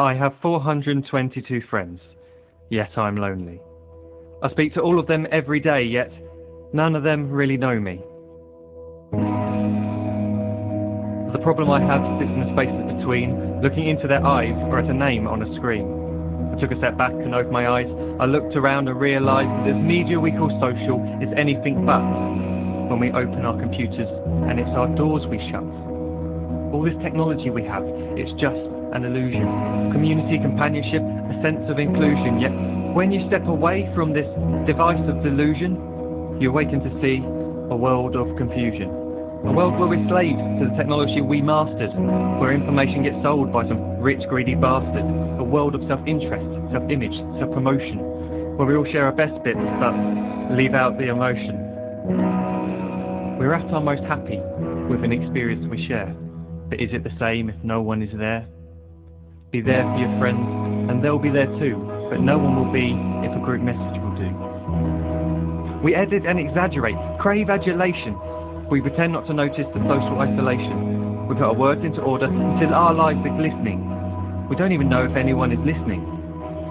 I have 422 friends, yet I'm lonely. I speak to all of them every day, yet none of them really know me. The problem I have sits in the spaces between, looking into their eyes or at a name on a screen. I took a step back and opened my eyes. I looked around and realised that this media we call social is anything but when we open our computers and it's our doors we shut. All this technology we have, it's just an illusion. Community, companionship, a sense of inclusion. Yet when you step away from this device of delusion, you awaken to see a world of confusion. A world where we're slaves to the technology we mastered, where information gets sold by some rich, greedy bastard. A world of self-interest, self-image, self-promotion, where we all share our best bits but leave out the emotion. We're at our most happy with an experience we share, but is it the same if no one is there? Be there for your friends, and they'll be there too, but no one will be if a group message will do. We edit and exaggerate, crave adulation. We pretend not to notice the social isolation. We put our words into order until our lives are glistening. We don't even know if anyone is listening.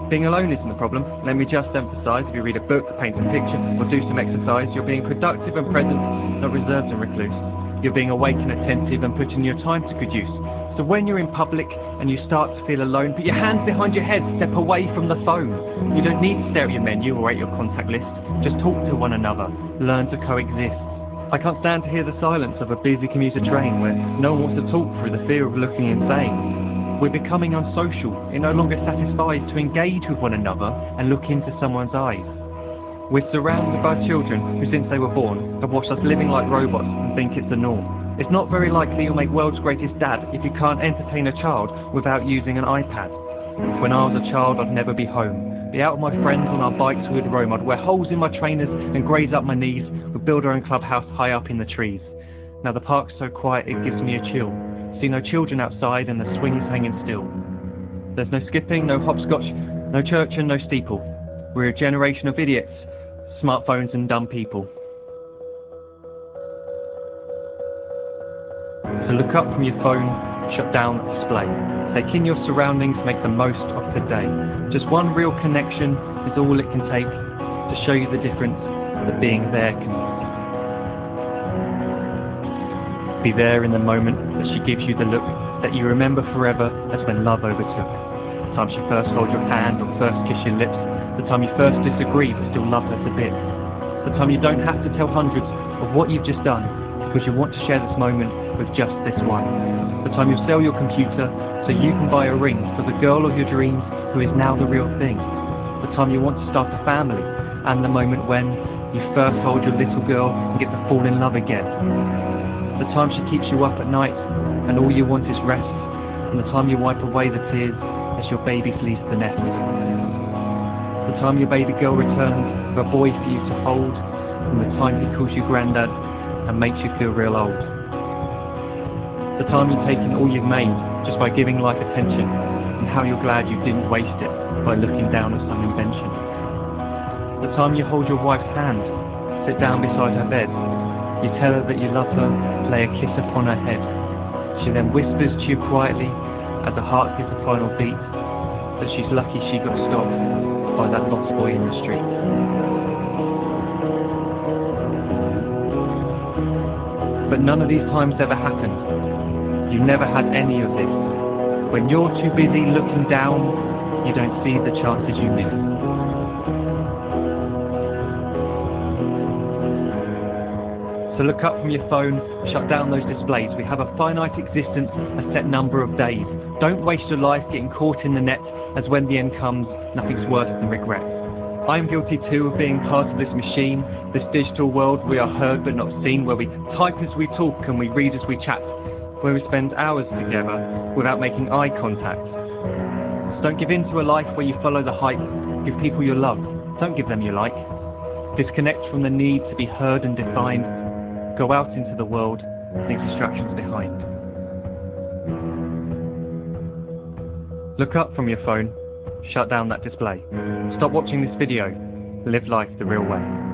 Being alone isn't the problem. Let me just emphasise, if you read a book, paint a picture, or do some exercise, you're being productive and present, not reserved and recluse. You're being awake and attentive and putting your time to good use. So when you're in public and you start to feel alone, put your hands behind your head, step away from the phone. You don't need to stare at your menu or at your contact list. Just talk to one another. Learn to coexist. I can't stand to hear the silence of a busy commuter train where no one wants to talk through the fear of looking insane. We're becoming unsocial. It no longer satisfies to engage with one another and look into someone's eyes. We're surrounded by children who, since they were born, have watched us living like robots and think it's the norm. It's not very likely you'll make world's greatest dad if you can't entertain a child without using an iPad. When I was a child, I'd never be home. Be out with my friends on our bikes we'd roam. I'd wear holes in my trainers and graze up my knees. We'd build our own clubhouse high up in the trees. Now the park's so quiet it gives me a chill. See no children outside and the swings hanging still. There's no skipping, no hopscotch, no church and no steeple. We're a generation of idiots, smartphones and dumb people. So look up from your phone, shut down the display. Take in your surroundings, make the most of today. Just one real connection is all it can take to show you the difference that being there can make. Be there in the moment that she gives you the look that you remember forever as when love overtook. The time she first holds your hand or first kiss your lips. The time you first disagree but still love her to bits. The time you don't have to tell hundreds of what you've just done because you want to share this moment with just this one. The time you sell your computer so you can buy a ring for the girl of your dreams who is now the real thing. The time you want to start a family, and the moment when you first hold your little girl and get to fall in love again. The time she keeps you up at night and all you want is rest, and the time you wipe away the tears as your baby flees the nest. The time your baby girl returns with a boy for you to hold, and the time he calls you granddad and makes you feel real old. The time you've taken all you've made just by giving life attention, and how you're glad you didn't waste it by looking down at some invention. The time you hold your wife's hand, sit down beside her bed, you tell her that you love her, lay a kiss upon her head. She then whispers to you quietly as her heart gives a final beat that she's lucky she got stopped by that lost boy in the street. But none of these times ever happened. You never had any of this. When you're too busy looking down, you don't see the chances you miss. So look up from your phone, shut down those displays. We have a finite existence, a set number of days. Don't waste your life getting caught in the net, as when the end comes, nothing's worse than regret. I'm guilty too of being part of this machine, this digital world we are heard but not seen, where we type as we talk and we read as we chat, where we spend hours together without making eye contact. So don't give in to a life where you follow the hype. Give people your love, don't give them your like. Disconnect from the need to be heard and defined. Go out into the world, leave distractions behind. Look up from your phone, shut down that display. Stop watching this video, live life the real way.